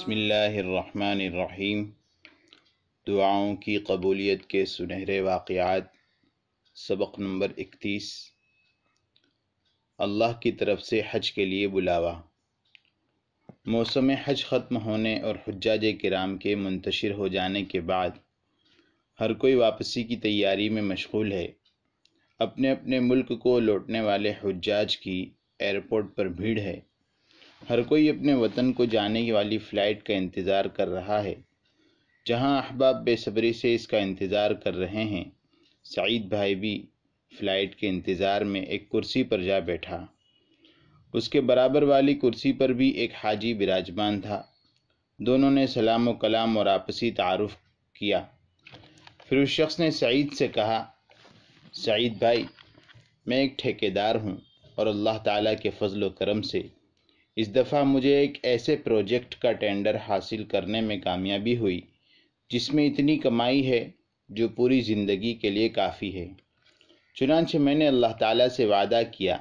بسم اللہ الرحمن الرحیم۔ دعاؤں کی قبولیت کے سنہرے واقعات، سبق نمبر 31۔ اللہ کی طرف سے حج کے لیے بلاوا۔ موسم حج ختم ہونے اور حجاج کرام کے منتشر ہو جانے کے بعد ہر کوئی واپسی کی تیاری میں مشغول ہے۔ اپنے اپنے ملک کو لوٹنے والے حجاج کی ایئرپورٹ پر بھیڑ ہے۔ ہر کوئی اپنے وطن کو جانے والی فلائٹ کا انتظار کر رہا ہے۔ جہاں احباب بے صبری سے اس کا انتظار کر رہے ہیں، سعید بھائی بھی فلائٹ کے انتظار میں ایک کرسی پر جا بیٹھا۔ اس کے برابر والی کرسی پر بھی ایک حاجی براجمان تھا۔ دونوں نے سلام و کلام اور آپسی تعارف کیا۔ پھر اس شخص نے سعید سے کہا، سعید بھائی، میں ایک ٹھیکیدار ہوں اور اللہ تعالیٰ کے فضل و کرم سے اس دفعہ مجھے ایک ایسے پروجیکٹ کا ٹینڈر حاصل کرنے میں کامیابی ہوئی جس میں اتنی کمائی ہے جو پوری زندگی کے لیے کافی ہے۔ چنانچہ میں نے اللہ تعالیٰ سے وعدہ کیا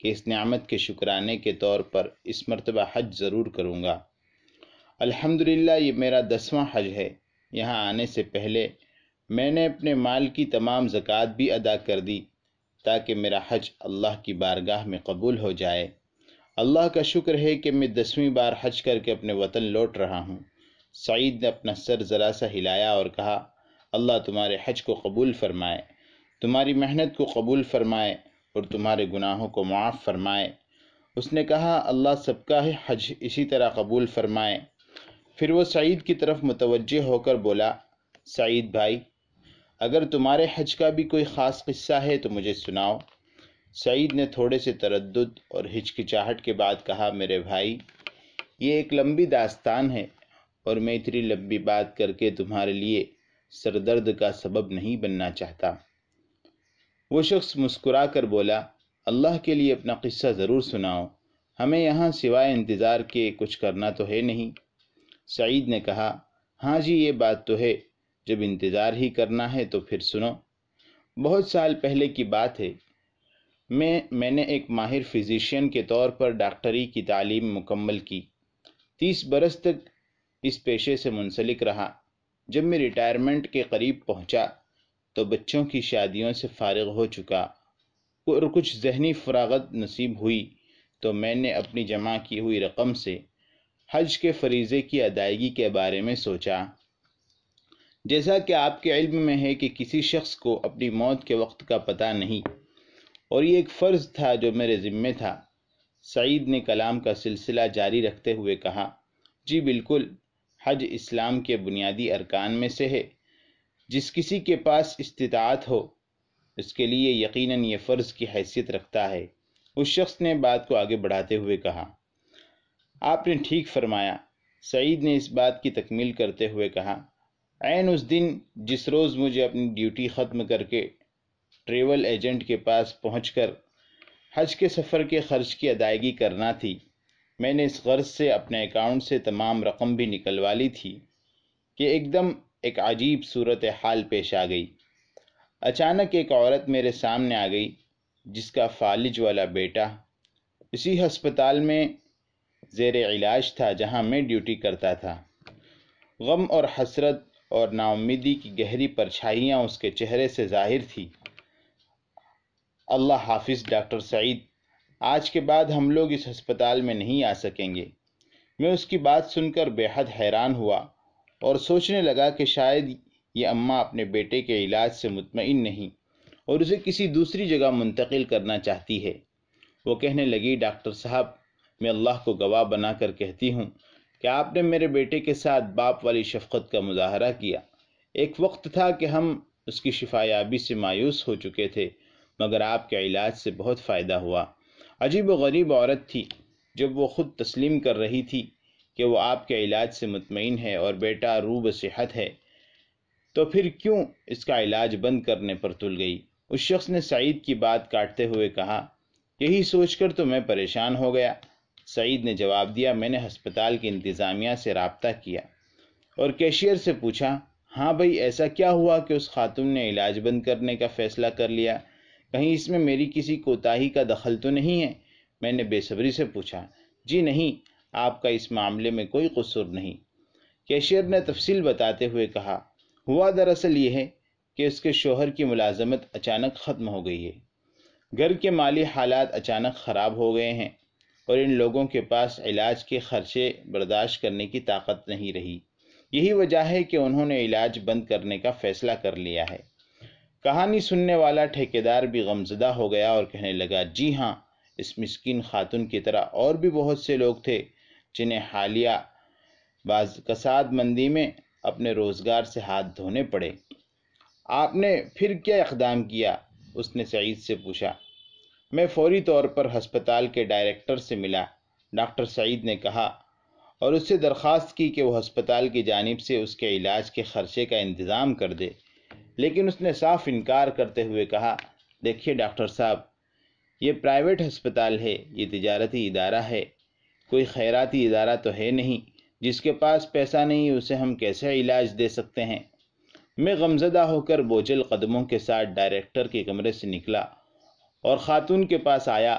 کہ اس نعمت کے شکرانے کے طور پر اس مرتبہ حج ضرور کروں گا۔ الحمدللہ یہ میرا 10واں حج ہے۔ یہاں آنے سے پہلے میں نے اپنے مال کی تمام زکوٰۃ بھی ادا کر دی تاکہ میرا حج اللہ کی بارگاہ میں قبول ہو جائے۔ اللہ کا شکر ہے کہ میں 10ویں بار حج کر کے اپنے وطن لوٹ رہا ہوں۔ سعید نے اپنا سر ذرا سا ہلایا اور کہا، اللہ تمہارے حج کو قبول فرمائے، تمہاری محنت کو قبول فرمائے اور تمہارے گناہوں کو معاف فرمائے۔ اس نے کہا، اللہ سب کا حج اسی طرح قبول فرمائے۔ پھر وہ سعید کی طرف متوجہ ہو کر بولا، سعید بھائی، اگر تمہارے حج کا بھی کوئی خاص قصہ ہے تو مجھے سناؤ۔ سعید نے تھوڑے سے تردد اور ہچکچاہٹ کے بعد کہا، میرے بھائی، یہ ایک لمبی داستان ہے اور میں اتنی لمبی بات کر کے تمہارے لیے سردرد کا سبب نہیں بننا چاہتا۔ وہ شخص مسکرا کر بولا، اللہ کے لیے اپنا قصہ ضرور سناؤ، ہمیں یہاں سوائے انتظار کے کچھ کرنا تو ہے نہیں۔ سعید نے کہا، ہاں جی، یہ بات تو ہے، جب انتظار ہی کرنا ہے تو پھر سنو۔ بہت سال پہلے کی بات ہے، میں نے ایک ماہر فزیشین کے طور پر ڈاکٹری کی تعلیم مکمل کی۔ 30 برس تک اس پیشے سے منسلک رہا۔ جب میں ریٹائرمنٹ کے قریب پہنچا تو بچوں کی شادیوں سے فارغ ہو چکا اور کچھ ذہنی فراغت نصیب ہوئی تو میں نے اپنی جمع کی ہوئی رقم سے حج کے فریضے کی ادائیگی کے بارے میں سوچا۔ جیسا کہ آپ کے علم میں ہے کہ کسی شخص کو اپنی موت کے وقت کا پتہ نہیں، اور یہ ایک فرض تھا جو میرے ذمے تھا۔ سعید نے کلام کا سلسلہ جاری رکھتے ہوئے کہا، جی بالکل، حج اسلام کے بنیادی ارکان میں سے ہے۔ جس کسی کے پاس استطاعت ہو اس کے لیے یقیناً یہ فرض کی حیثیت رکھتا ہے۔ اس شخص نے بات کو آگے بڑھاتے ہوئے کہا، آپ نے ٹھیک فرمایا۔ سعید نے اس بات کی تکمیل کرتے ہوئے کہا، عین اس دن جس روز مجھے اپنی ڈیوٹی ختم کر کے ٹریول ایجنٹ کے پاس پہنچ کر حج کے سفر کے خرچ کی ادائیگی کرنا تھی، میں نے اس غرض سے اپنے اکاؤنٹ سے تمام رقم بھی نکلوا لی تھی کہ ایک دم ایک عجیب صورتحال پیش آ گئی۔ اچانک ایک عورت میرے سامنے آ گئی جس کا فالج والا بیٹا اسی ہسپتال میں زیر علاج تھا جہاں میں ڈیوٹی کرتا تھا۔ غم اور حسرت اور ناامیدی کی گہری پرچھائیاں اس کے چہرے سے ظاہر تھی۔ اللہ حافظ ڈاکٹر سعید، آج کے بعد ہم لوگ اس ہسپتال میں نہیں آ سکیں گے۔ میں اس کی بات سن کر بے حد حیران ہوا اور سوچنے لگا کہ شاید یہ اماں اپنے بیٹے کے علاج سے مطمئن نہیں اور اسے کسی دوسری جگہ منتقل کرنا چاہتی ہے۔ وہ کہنے لگی، ڈاکٹر صاحب، میں اللہ کو گواہ بنا کر کہتی ہوں کہ آپ نے میرے بیٹے کے ساتھ باپ والی شفقت کا مظاہرہ کیا۔ ایک وقت تھا کہ ہم اس کی شفا یابی سے مایوس ہو چکے تھے، مگر آپ کے علاج سے بہت فائدہ ہوا۔ عجیب و غریب عورت تھی جب وہ خود تسلیم کر رہی تھی کہ وہ آپ کے علاج سے مطمئن ہے اور بیٹا روح صحت ہے، تو پھر کیوں اس کا علاج بند کرنے پر تل گئی؟ اس شخص نے سعید کی بات کاٹتے ہوئے کہا، یہی سوچ کر تو میں پریشان ہو گیا۔ سعید نے جواب دیا، میں نے ہسپتال کی انتظامیہ سے رابطہ کیا اور کیشیئر سے پوچھا، ہاں بھائی، ایسا کیا ہوا کہ اس خاتون نے علاج بند کرنے کا فیصلہ کر لیا؟ کہیں اس میں میری کسی کوتاہی کا دخل تو نہیں ہے؟ میں نے بے صبری سے پوچھا۔ جی نہیں، آپ کا اس معاملے میں کوئی قصور نہیں۔ کیشیئر نے تفصیل بتاتے ہوئے کہا، ہوا دراصل یہ ہے کہ اس کے شوہر کی ملازمت اچانک ختم ہو گئی ہے، گھر کے مالی حالات اچانک خراب ہو گئے ہیں اور ان لوگوں کے پاس علاج کے خرچے برداشت کرنے کی طاقت نہیں رہی۔ یہی وجہ ہے کہ انہوں نے علاج بند کرنے کا فیصلہ کر لیا ہے۔ کہانی سننے والا ٹھیکیدار بھی غمزدہ ہو گیا اور کہنے لگا، جی ہاں، اس مسکین خاتون کی طرح اور بھی بہت سے لوگ تھے جنہیں حالیہ کساد مندی میں اپنے روزگار سے ہاتھ دھونے پڑے۔ آپ نے پھر کیا اقدام کیا؟ اس نے سعید سے پوچھا۔ میں فوری طور پر ہسپتال کے ڈائریکٹر سے ملا، ڈاکٹر سعید نے کہا، اور اس سے درخواست کی کہ وہ ہسپتال کی جانب سے اس کے علاج کے خرچے کا انتظام کر دے، لیکن اس نے صاف انکار کرتے ہوئے کہا، دیکھیے ڈاکٹر صاحب، یہ پرائیویٹ ہسپتال ہے، یہ تجارتی ادارہ ہے، کوئی خیراتی ادارہ تو ہے نہیں، جس کے پاس پیسہ نہیں اسے ہم کیسے علاج دے سکتے ہیں۔ میں غمزدہ ہو کر بوجھل قدموں کے ساتھ ڈائریکٹر کے کمرے سے نکلا اور خاتون کے پاس آیا،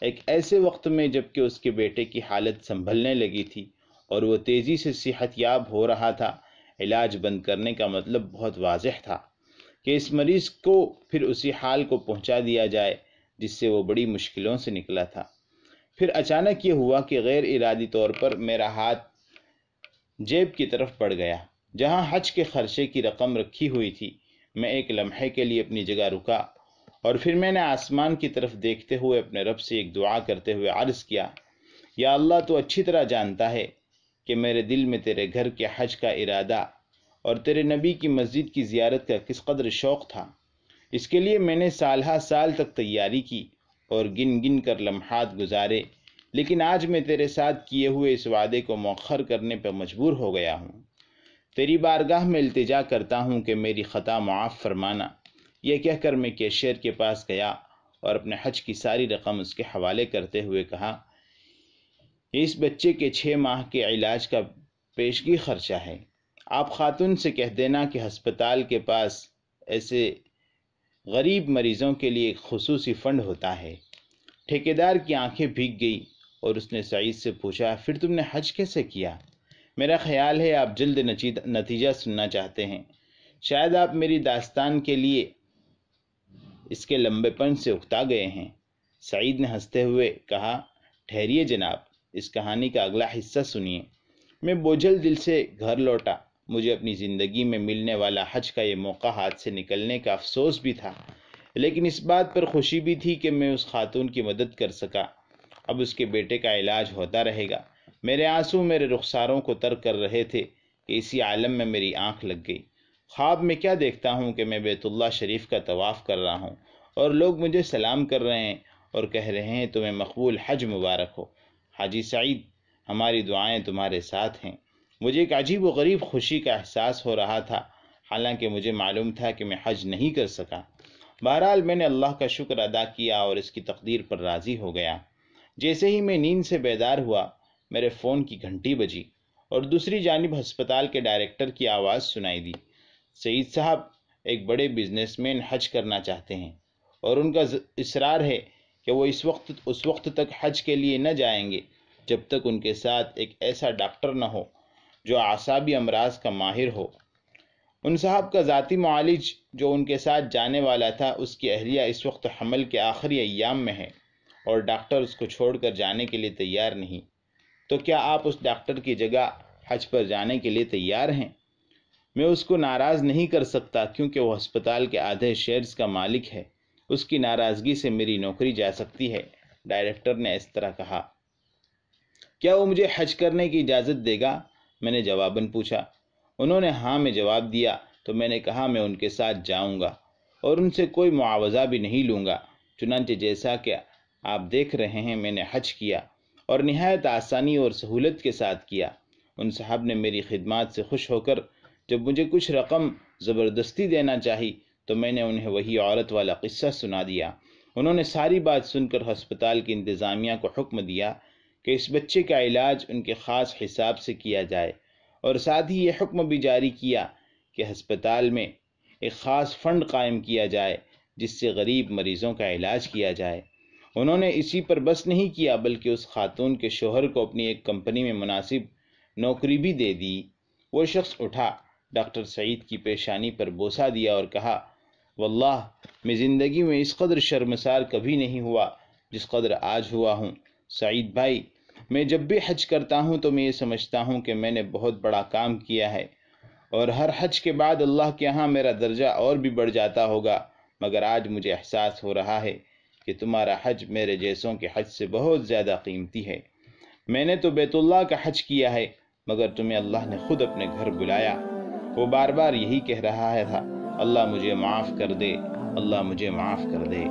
ایک ایسے وقت میں جب کہ اس کے بیٹے کی حالت سنبھلنے لگی تھی اور وہ تیزی سے صحت یاب ہو رہا تھا۔ علاج بند کرنے کا مطلب بہت واضح تھا کہ اس مریض کو پھر اسی حال کو پہنچا دیا جائے جس سے وہ بڑی مشکلوں سے نکلا تھا۔ پھر اچانک یہ ہوا کہ غیر ارادی طور پر میرا ہاتھ جیب کی طرف بڑھ گیا جہاں حج کے خرچے کی رقم رکھی ہوئی تھی۔ میں ایک لمحے کے لیے اپنی جگہ رکا اور پھر میں نے آسمان کی طرف دیکھتے ہوئے اپنے رب سے ایک دعا کرتے ہوئے عرض کیا، یا اللہ، تو اچھی طرح جانتا ہے کہ میرے دل میں تیرے گھر کے حج کا ارادہ اور تیرے نبی کی مسجد کی زیارت کا کس قدر شوق تھا۔ اس کے لیے میں نے سالہ سال تک تیاری کی اور گن گن کر لمحات گزارے، لیکن آج میں تیرے ساتھ کیے ہوئے اس وعدے کو مؤخر کرنے پر مجبور ہو گیا ہوں۔ تیری بارگاہ میں التجا کرتا ہوں کہ میری خطا معاف فرمانا۔ یہ کہہ کر میں کیشیئر کے پاس گیا اور اپنے حج کی ساری رقم اس کے حوالے کرتے ہوئے کہا، یہ اس بچے کے 6 ماہ کے علاج کا پیشگی خرچہ ہے۔ آپ خاتون سے کہہ دینا کہ ہسپتال کے پاس ایسے غریب مریضوں کے لیے ایک خصوصی فنڈ ہوتا ہے۔ ٹھیکیدار کی آنکھیں بھیگ گئی اور اس نے سعید سے پوچھا، پھر تم نے حج کیسے کیا؟ میرا خیال ہے آپ جلد نتیجہ سننا چاہتے ہیں، شاید آپ میری داستان کے لیے اس کے لمبے پن سے اکتا گئے ہیں۔ سعید نے ہنستے ہوئے کہا، ٹھہریے جناب، اس کہانی کا اگلا حصہ سنیے۔ میں بوجھل دل سے گھر لوٹا۔ مجھے اپنی زندگی میں ملنے والا حج کا یہ موقع ہاتھ سے نکلنے کا افسوس بھی تھا، لیکن اس بات پر خوشی بھی تھی کہ میں اس خاتون کی مدد کر سکا۔ اب اس کے بیٹے کا علاج ہوتا رہے گا۔ میرے آنسو میرے رخساروں کو تر کر رہے تھے کہ اسی عالم میں میری آنکھ لگ گئی۔ خواب میں کیا دیکھتا ہوں کہ میں بیت اللہ شریف کا طواف کر رہا ہوں اور لوگ مجھے سلام کر رہے ہیں اور کہہ رہے ہیں تمہیں مقبول حج مبارک ہو۔ حاجی سعید، ہماری دعائیں تمہارے ساتھ ہیں۔ مجھے ایک عجیب و غریب خوشی کا احساس ہو رہا تھا، حالانکہ مجھے معلوم تھا کہ میں حج نہیں کر سکا۔ بہرحال میں نے اللہ کا شکر ادا کیا اور اس کی تقدیر پر راضی ہو گیا۔ جیسے ہی میں نیند سے بیدار ہوا، میرے فون کی گھنٹی بجی اور دوسری جانب ہسپتال کے ڈائریکٹر کی آواز سنائی دی، سعید صاحب، ایک بڑے بزنس مین حج کرنا چاہتے ہیں اور ان کا اصرار ہے کہ وہ اس وقت تک حج کے لیے نہ جائیں گے جب تک ان کے ساتھ ایک ایسا ڈاکٹر نہ ہو جو اعصابی امراض کا ماہر ہو۔ ان صاحب کا ذاتی معالج جو ان کے ساتھ جانے والا تھا، اس کی اہلیہ اس وقت حمل کے آخری ایام میں ہے اور ڈاکٹر اس کو چھوڑ کر جانے کے لیے تیار نہیں۔ تو کیا آپ اس ڈاکٹر کی جگہ حج پر جانے کے لیے تیار ہیں؟ میں اس کو ناراض نہیں کر سکتا کیونکہ وہ ہسپتال کے آدھے شیئرز کا مالک ہے۔ اس کی ناراضگی سے میری نوکری جا سکتی ہے۔ ڈائریکٹر نے اس طرح کہا۔ کیا وہ مجھے حج کرنے کی اجازت دے گا؟ میں نے جواباً پوچھا۔ انہوں نے ہاں میں جواب دیا تو میں نے کہا میں ان کے ساتھ جاؤں گا اور ان سے کوئی معاوضہ بھی نہیں لوں گا۔ چنانچہ جیسا کہ آپ دیکھ رہے ہیں میں نے حج کیا اور نہایت آسانی اور سہولت کے ساتھ کیا۔ ان صاحب نے میری خدمات سے خوش ہو کر جب مجھے کچھ رقم زبردستی دینا چاہی تو میں نے انہیں وہی عورت والا قصہ سنا دیا۔ انہوں نے ساری بات سن کر ہسپتال کی انتظامیہ کو حکم دیا کہ اس بچے کا علاج ان کے خاص حساب سے کیا جائے اور ساتھ ہی یہ حکم بھی جاری کیا کہ ہسپتال میں ایک خاص فنڈ قائم کیا جائے جس سے غریب مریضوں کا علاج کیا جائے۔ انہوں نے اسی پر بس نہیں کیا بلکہ اس خاتون کے شوہر کو اپنی ایک کمپنی میں مناسب نوکری بھی دے دی۔ وہ شخص اٹھا، ڈاکٹر سعید کی پیشانی پر بوسہ دیا اور کہا، واللہ میں زندگی میں اس قدر شرمسار کبھی نہیں ہوا جس قدر آج ہوا ہوں۔ سعید بھائی، میں جب بھی حج کرتا ہوں تو میں یہ سمجھتا ہوں کہ میں نے بہت بڑا کام کیا ہے، اور ہر حج کے بعد اللہ کے ہاں میرا درجہ اور بھی بڑھ جاتا ہوگا، مگر آج مجھے احساس ہو رہا ہے کہ تمہارا حج میرے جیسوں کے حج سے بہت زیادہ قیمتی ہے۔ میں نے تو بیت اللہ کا حج کیا ہے، مگر تمہیں اللہ نے خود اپنے گھر بلایا۔ وہ بار بار یہی کہہ رہا تھا، اللہ مجھے معاف کر دے، اللہ مجھے معاف کر دے۔